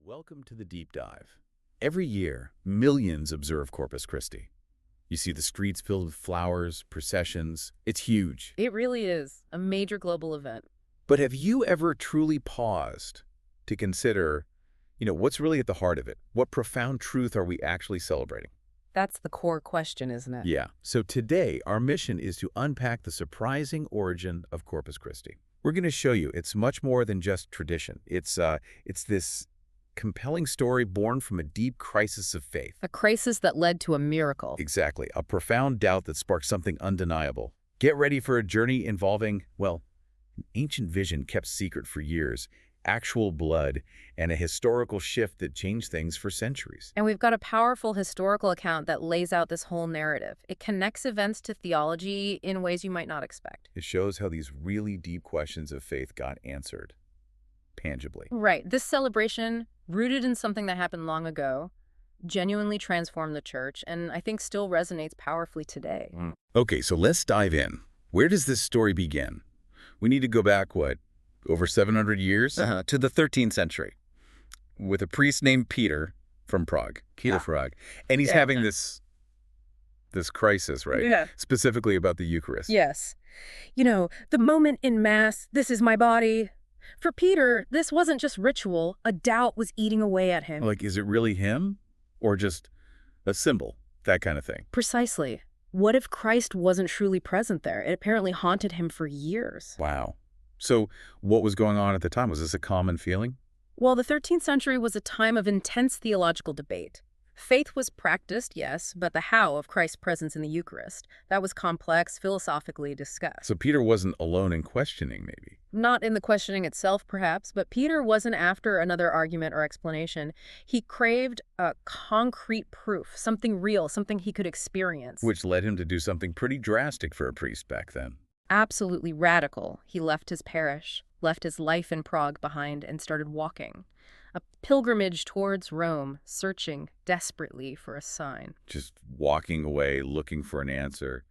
Welcome to the Deep Dive. Every year, millions observe Corpus Christi. You see the streets filled with flowers, processions. It's huge. It really is a major global event. But have you ever truly paused to consider, what's really at the heart of it? What profound truth are we actually celebrating? That's the core question, isn't it? Yeah. So today, our mission is to unpack the surprising origin of Corpus Christi. We're going to show you it's much more than just tradition. It's this compelling story born from a deep crisis of faith. A crisis that led to a miracle. Exactly. A profound doubt that sparked something undeniable. Get ready for a journey involving, an ancient vision kept secret for years, actual blood, and a historical shift that changed things for centuries. And we've got a powerful historical account that lays out this whole narrative. It connects events to theology in ways you might not expect. It shows how these really deep questions of faith got answered tangibly. Right. This celebration, rooted in something that happened long ago, genuinely transformed the church, and I think still resonates powerfully today. Okay, so let's dive in. Where does this story begin? We need to go back, over 700 years? To the 13th century, with a priest named Peter from Prague. Prague. And he's having this crisis, right? Yeah. Specifically about the Eucharist. Yes. The moment in Mass, this is my body. For Peter, this wasn't just ritual. A doubt was eating away at him. Is it really him? Or just a symbol? That kind of thing. Precisely. What if Christ wasn't truly present there? It apparently haunted him for years. Wow. So what was going on at the time? Was this a common feeling? Well, the 13th century was a time of intense theological debate. Faith was practiced, yes, but the how of Christ's presence in the Eucharist, that was complex, philosophically discussed. So Peter wasn't alone in questioning, maybe? Not in the questioning itself, perhaps, but Peter wasn't after another argument or explanation. He craved a concrete proof, something real, something he could experience. Which led him to do something pretty drastic for a priest back then. Absolutely radical. He left his parish, left his life in Prague behind, and started walking. A pilgrimage towards Rome, searching desperately for a sign. Just walking away, looking for an answer.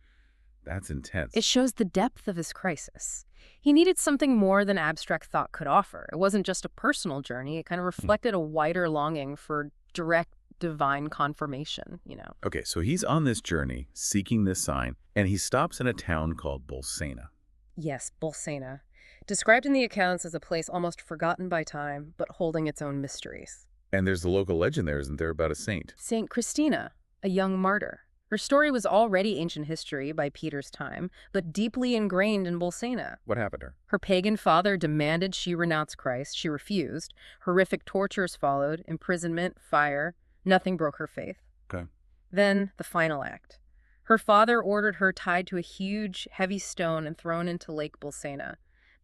That's intense. It shows the depth of his crisis. He needed something more than abstract thought could offer. It wasn't just a personal journey. It kind of reflected a wider longing for direct divine confirmation, Okay, so he's on this journey, seeking this sign, and he stops in a town called Bolsena. Yes, Bolsena. Described in the accounts as a place almost forgotten by time, but holding its own mysteries. And there's the local legend there, isn't there, about a saint? Saint Christina, a young martyr. Her story was already ancient history by Peter's time, but deeply ingrained in Bolsena. What happened to her? Her pagan father demanded she renounce Christ. She refused. Horrific tortures followed, imprisonment, fire. Nothing broke her faith. Okay. Then the final act. Her father ordered her tied to a huge, heavy stone and thrown into Lake Bolsena,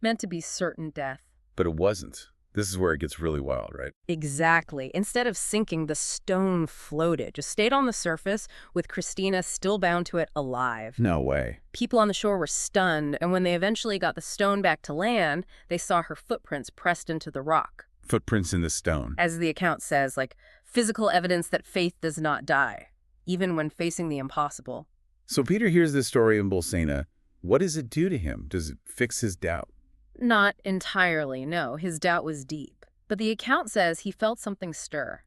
meant to be certain death. But it wasn't. This is where it gets really wild, right? Exactly. Instead of sinking, the stone floated, just stayed on the surface, with Christina still bound to it alive. No way. People on the shore were stunned, and when they eventually got the stone back to land, they saw her footprints pressed into the rock. Footprints in the stone. As the account says, physical evidence that faith does not die, even when facing the impossible. So Peter hears this story in Bolsena. What does it do to him? Does it fix his doubt? Not entirely, no. His doubt was deep. But the account says he felt something stir.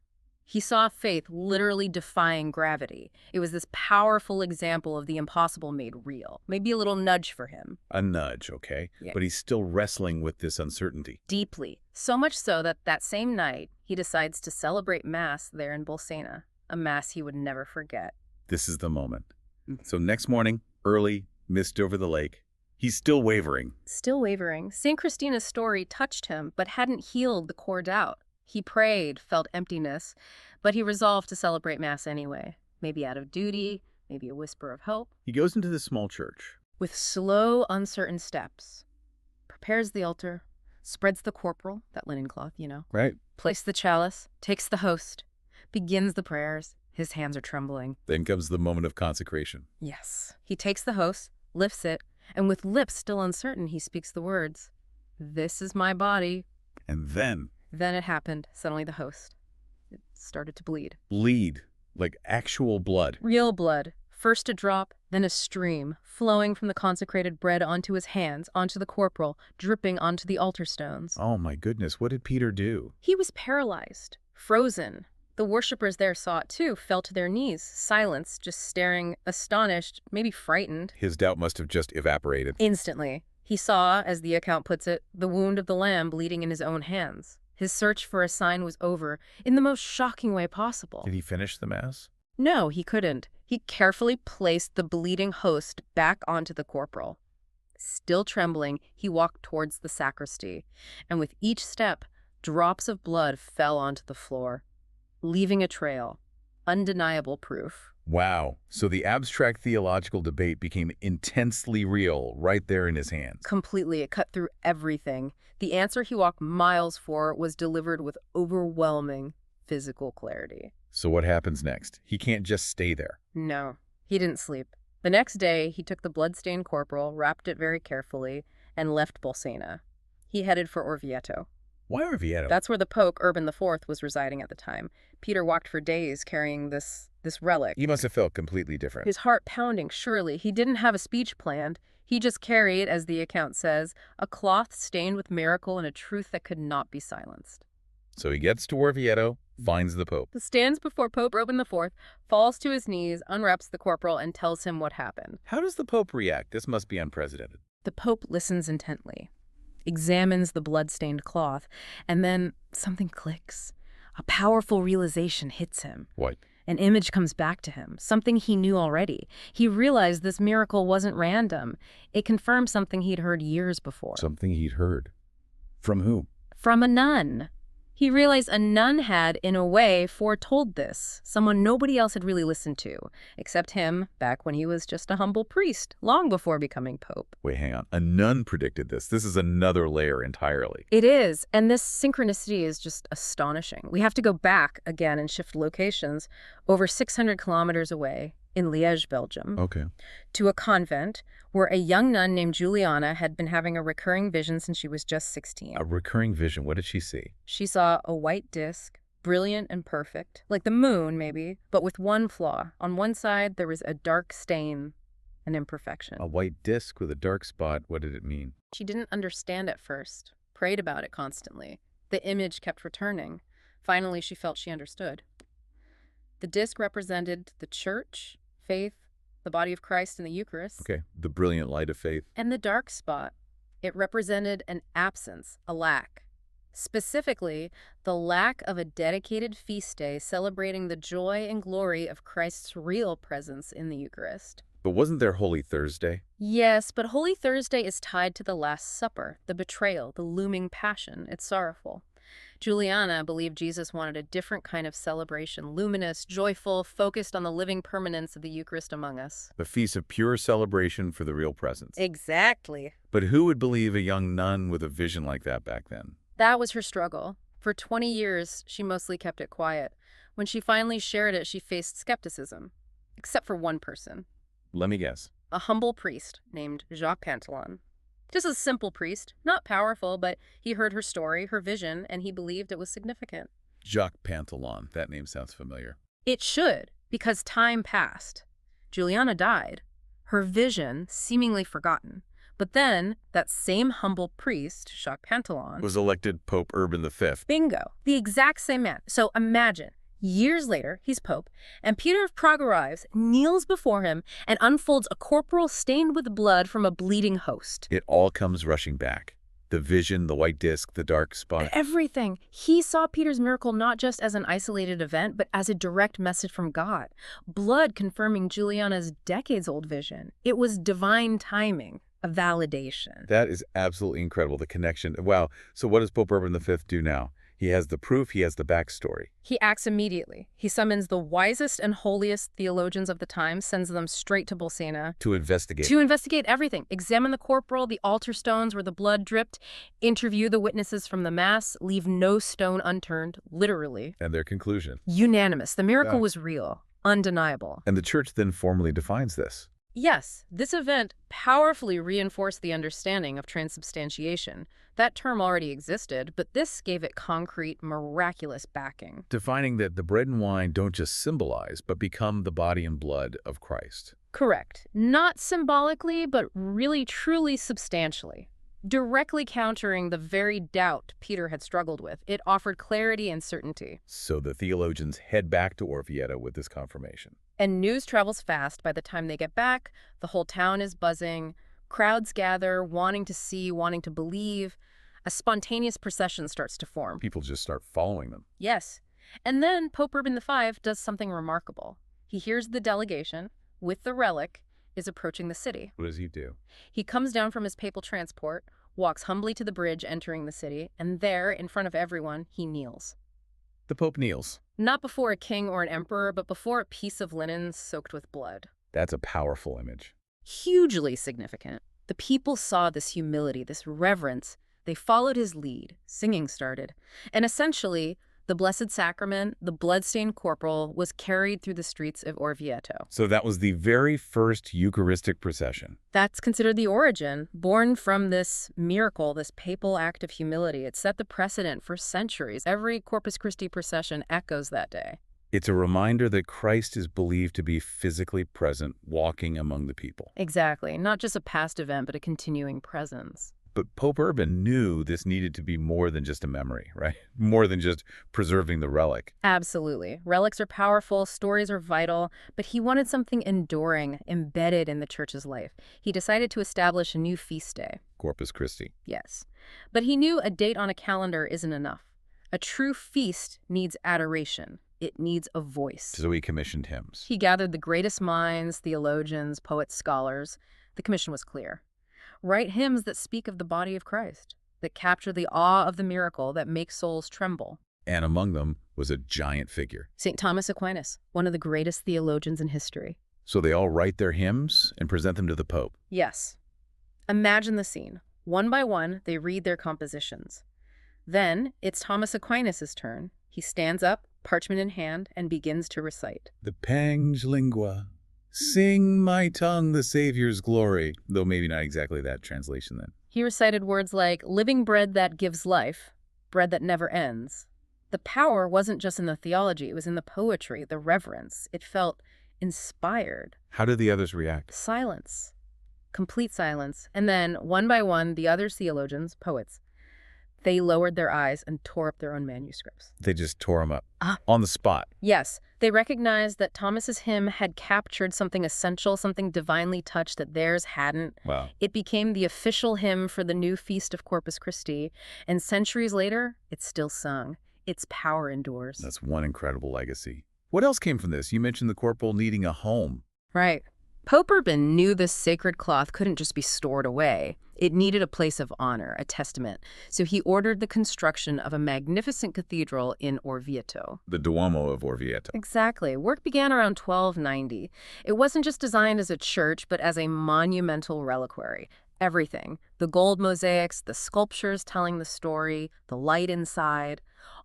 He saw faith literally defying gravity. It was this powerful example of the impossible made real. Maybe a little nudge for him. A nudge, okay. Yeah. But he's still wrestling with this uncertainty. Deeply. So much so that same night, he decides to celebrate Mass there in Bolsena. A Mass he would never forget. This is the moment. So next morning, early, mist over the lake, he's still wavering. Still wavering. St. Christina's story touched him, but hadn't healed the core doubt. He prayed, felt emptiness, but he resolved to celebrate Mass anyway. Maybe out of duty, maybe a whisper of hope. He goes into the small church. With slow, uncertain steps. Prepares the altar, spreads the corporal, that linen cloth, Right. Places the chalice, takes the host, begins the prayers. His hands are trembling. Then comes the moment of consecration. Yes. He takes the host, lifts it, and with lips still uncertain, he speaks the words, "This is my body." And then it happened. Suddenly the host. It started to bleed. Bleed. Like actual blood. Real blood. First a drop, then a stream, flowing from the consecrated bread onto his hands, onto the corporal, dripping onto the altar stones. Oh my goodness, what did Peter do? He was paralyzed. frozen. The worshippers there saw it too, fell to their knees, silence, just staring, astonished, maybe frightened. His doubt must have just evaporated. Instantly, he saw, as the account puts it, the wound of the lamb bleeding in his own hands. His search for a sign was over, in the most shocking way possible. Did he finish the mass? No, he couldn't. He carefully placed the bleeding host back onto the corporal. Still trembling, he walked towards the sacristy, and with each step, drops of blood fell onto the floor, leaving a trail, undeniable proof. Wow. So the abstract theological debate became intensely real right there in his hands. Completely, it cut through everything. The answer he walked miles for was delivered with overwhelming physical clarity. So what happens next? He can't just stay there. No, he didn't sleep. The next day, he took the blood-stained corporal, wrapped it very carefully, and left Bolsena. He headed for Orvieto. Why Orvieto? That's where the Pope, Urban IV, was residing at the time. Peter walked for days carrying this relic. He must have felt completely different. His heart pounding, surely. He didn't have a speech planned. He just carried, as the account says, a cloth stained with miracle and a truth that could not be silenced. So he gets to Orvieto, finds the Pope. He stands before Pope Urban IV, falls to his knees, unwraps the corporal, and tells him what happened. How does the Pope react? This must be unprecedented. The Pope listens intently, examines the blood-stained cloth, and then something clicks. A powerful realization hits him. What? An image comes back to him, something he knew already. He realized this miracle wasn't random. It confirmed something he'd heard years before. Something he'd heard. From who? From a nun. He realized a nun had, in a way, foretold this, someone nobody else had really listened to, except him, back when he was just a humble priest, long before becoming pope. Wait, hang on. A nun predicted this. This is another layer entirely. It is, and this synchronicity is just astonishing. We have to go back again and shift locations over 600 kilometers away in Liège, Belgium, Okay. to a convent where a young nun named Juliana had been having a recurring vision since she was just 16. A recurring vision. What did she see? She saw a white disc, brilliant and perfect, like the moon maybe, but with one flaw. On one side, there was a dark stain, an imperfection. A white disc with a dark spot. What did it mean? She didn't understand at first, prayed about it constantly. The image kept returning. Finally, she felt she understood. The disc represented the church, faith, the body of Christ in the Eucharist. Okay. The brilliant light of faith. And the dark spot, it represented an absence, a lack. Specifically, the lack of a dedicated feast day celebrating the joy and glory of Christ's real presence in the Eucharist. But wasn't there Holy Thursday? Yes, but Holy Thursday is tied to the Last Supper, the betrayal, the looming passion. It's sorrowful. Juliana believed Jesus wanted a different kind of celebration, luminous, joyful, focused on the living permanence of the Eucharist among us. The feast of pure celebration for the real presence. Exactly. But who would believe a young nun with a vision like that back then? That was her struggle. For 20 years, she mostly kept it quiet. When she finally shared it, she faced skepticism. Except for one person. Let me guess. A humble priest named Jacques Pantalon. Just a simple priest, not powerful, but he heard her story, her vision, and he believed it was significant. Jacques Pantalon. That name sounds familiar. It should, because time passed. Juliana died, her vision seemingly forgotten. But then, that same humble priest, Jacques Pantalon, Was elected Pope Urban V. bingo, the exact same man. So imagine, years later, he's pope, and Peter of Prague arrives, kneels before him, and unfolds a corporal stained with blood from a bleeding host. It all comes rushing back. The vision, the white disc, the dark spot. Everything. He saw Peter's miracle not just as an isolated event, but as a direct message from God. Blood confirming Juliana's decades-old vision. It was divine timing, a validation. That is absolutely incredible, the connection. Wow. So what does Pope Urban V do now? He has the proof, he has the backstory. He acts immediately. He summons the wisest and holiest theologians of the time, sends them straight to Bolsena. To investigate. To investigate everything. Examine the corporal, the altar stones where the blood dripped, interview the witnesses from the Mass, leave no stone unturned, literally. And their conclusion. Unanimous. The miracle Yeah. was real, undeniable. And the church then formally defines this. Yes, this event powerfully reinforced the understanding of transubstantiation. That term already existed, but this gave it concrete, miraculous backing. Defining that the bread and wine don't just symbolize, but become the body and blood of Christ. Correct. Not symbolically, but really, truly, substantially. directly countering the very doubt Peter had struggled with. It offered clarity and certainty. So the theologians head back to Orvieto with this confirmation. And news travels fast. By the time they get back, the whole town is buzzing. Crowds gather, wanting to see, wanting to believe. A spontaneous procession starts to form. People just start following them. Yes. And then Pope Urban V does something remarkable. He hears the delegation, with the relic, is approaching the city. What does he do? He comes down from his papal transport, walks humbly to the bridge entering the city, and there, in front of everyone, he kneels. The Pope kneels. Not before a king or an emperor, but before a piece of linen soaked with blood. That's a powerful image. Hugely significant. The people saw this humility, this reverence. They followed his lead. Singing started. And essentially, the Blessed Sacrament, the bloodstained corporal, was carried through the streets of Orvieto. So that was the very first Eucharistic procession. That's considered the origin, born from this miracle, this papal act of humility. It set the precedent for centuries. Every Corpus Christi procession echoes that day. It's a reminder that Christ is believed to be physically present, walking among the people. Exactly. Not just a past event, but a continuing presence. But Pope Urban knew this needed to be more than just a memory, right? More than just preserving the relic. Absolutely. Relics are powerful, stories are vital, but he wanted something enduring, embedded in the church's life. He decided to establish a new feast day. Corpus Christi. Yes. But he knew a date on a calendar isn't enough. A true feast needs adoration. It needs a voice. So he commissioned hymns. He gathered the greatest minds, theologians, poets, scholars. The commission was clear. Write hymns that speak of the body of Christ, that capture the awe of the miracle, that make souls tremble. And among them was a giant figure. St. Thomas Aquinas, one of the greatest theologians in history. So they all write their hymns and present them to the Pope. Yes. Imagine the scene. One by one, they read their compositions. Then, it's Thomas Aquinas' turn. He stands up, parchment in hand, and begins to recite. The pange lingua, sing my tongue the Savior's glory. Though maybe not exactly that translation then. He recited words like, living bread that gives life, bread that never ends. The power wasn't just in the theology, it was in the poetry, the reverence. It felt inspired. How did the others react? Silence. Complete silence. And then, one by one, the other theologians, poets, they lowered their eyes and tore up their own manuscripts. They just tore them up on the spot. Yes, they recognized that Thomas's hymn had captured something essential, something divinely touched that theirs hadn't. Wow. It became the official hymn for the new feast of Corpus Christi, and centuries later, it's still sung. Its power endures. That's one incredible legacy. What else came from this? You mentioned the corporal needing a home. Right. Pope Urban knew this sacred cloth couldn't just be stored away. It needed a place of honor, a testament. So he ordered the construction of a magnificent cathedral in Orvieto. The Duomo of Orvieto. Exactly. Work began around 1290. It wasn't just designed as a church, but as a monumental reliquary. Everything. The gold mosaics, the sculptures telling the story, the light inside,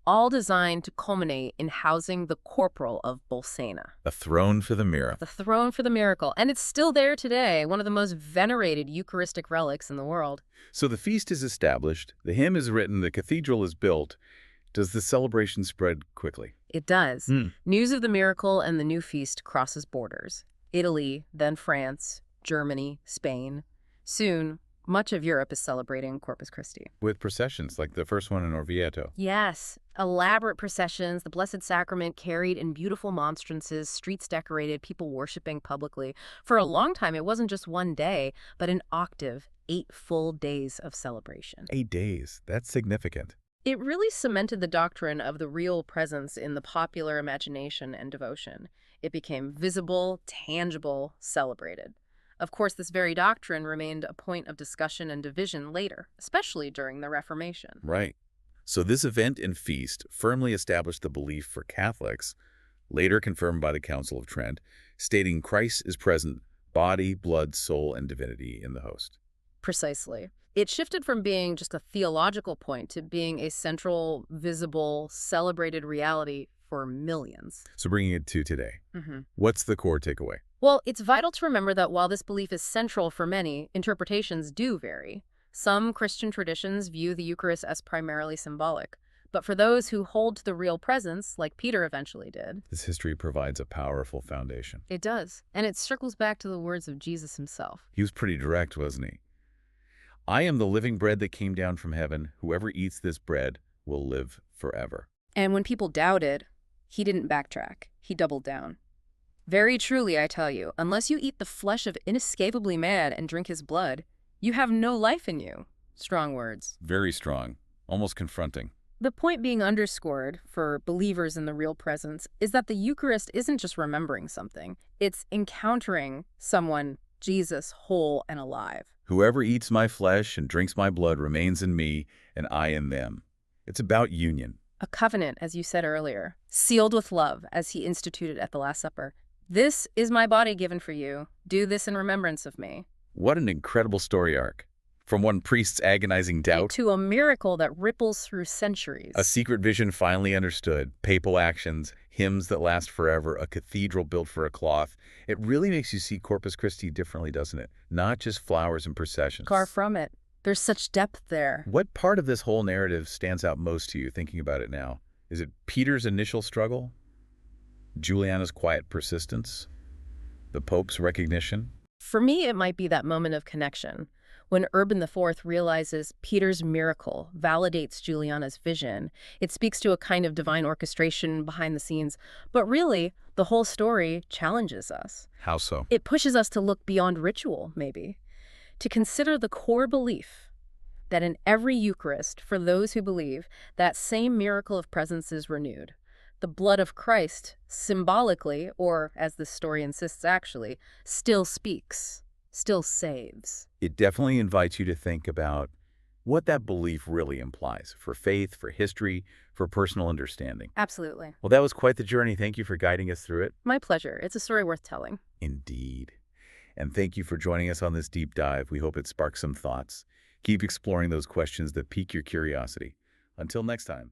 all designed to culminate in housing the corporal of Bolsena. A throne for the miracle. The throne for the miracle. And it's still there today, one of the most venerated Eucharistic relics in the world. So the feast is established, the hymn is written, the cathedral is built. Does the celebration spread quickly? It does. News of the miracle and the new feast crosses borders. Italy, then France, Germany, Spain. Soon, much of Europe is celebrating Corpus Christi. With processions, like the first one in Orvieto. Yes, elaborate processions, the Blessed Sacrament carried in beautiful monstrances, streets decorated, people worshiping publicly. For a long time, it wasn't just one day, but an octave, 8 full days of celebration. 8 days. That's significant. It really cemented the doctrine of the real presence in the popular imagination and devotion. It became visible, tangible, celebrated. Of course, this very doctrine remained a point of discussion and division later, especially during the Reformation. Right. So this event and feast firmly established the belief for Catholics, later confirmed by the Council of Trent, stating Christ is present, body, blood, soul, and divinity in the host. Precisely. It shifted from being just a theological point to being a central, visible, celebrated reality for millions. So bringing it to today, what's the core takeaway? Well, it's vital to remember that while this belief is central for many, interpretations do vary. Some Christian traditions view the Eucharist as primarily symbolic. But for those who hold to the real presence, like Peter eventually did, This history provides a powerful foundation. it does. And it circles back to the words of Jesus himself. He was pretty direct, wasn't he? I am the living bread that came down from heaven. Whoever eats this bread will live forever. And when people doubted, he didn't backtrack. He doubled down. Very truly, I tell you, unless you eat the flesh of inescapably man and drink his blood, you have no life in you. Strong words. Very strong, almost confronting. The point being underscored for believers in the real presence is that the Eucharist isn't just remembering something. It's encountering someone, Jesus, whole and alive. Whoever eats my flesh and drinks my blood remains in me, and I in them. It's about union. A covenant, as you said earlier, sealed with love, as he instituted at the Last Supper. This is my body given for you. Do this in remembrance of me. What an incredible story arc. From one priest's agonizing doubt To a miracle that ripples through centuries. a secret vision finally understood, papal actions, hymns that last forever, a cathedral built for a cloth. It really makes you see Corpus Christi differently, doesn't it? Not just flowers and processions. Far from it. There's such depth there. What part of this whole narrative stands out most to you, thinking about it now? Is it Peter's initial struggle? Juliana's quiet persistence? The Pope's recognition? For me, it might be that moment of connection, when Urban IV realizes Peter's miracle validates Juliana's vision. It speaks to a kind of divine orchestration behind the scenes, but really, the whole story challenges us. How so? It pushes us to look beyond ritual, maybe, to consider the core belief that in every Eucharist, for those who believe, that same miracle of presence is renewed. The blood of Christ, symbolically, or as the story insists actually, still speaks, still saves. It definitely invites you to think about what that belief really implies for faith, for history, for personal understanding. Absolutely. Well, that was quite the journey. Thank you for guiding us through it. My pleasure. It's a story worth telling. Indeed. And thank you for joining us on this deep dive. We hope it sparks some thoughts. Keep exploring those questions that pique your curiosity. Until next time.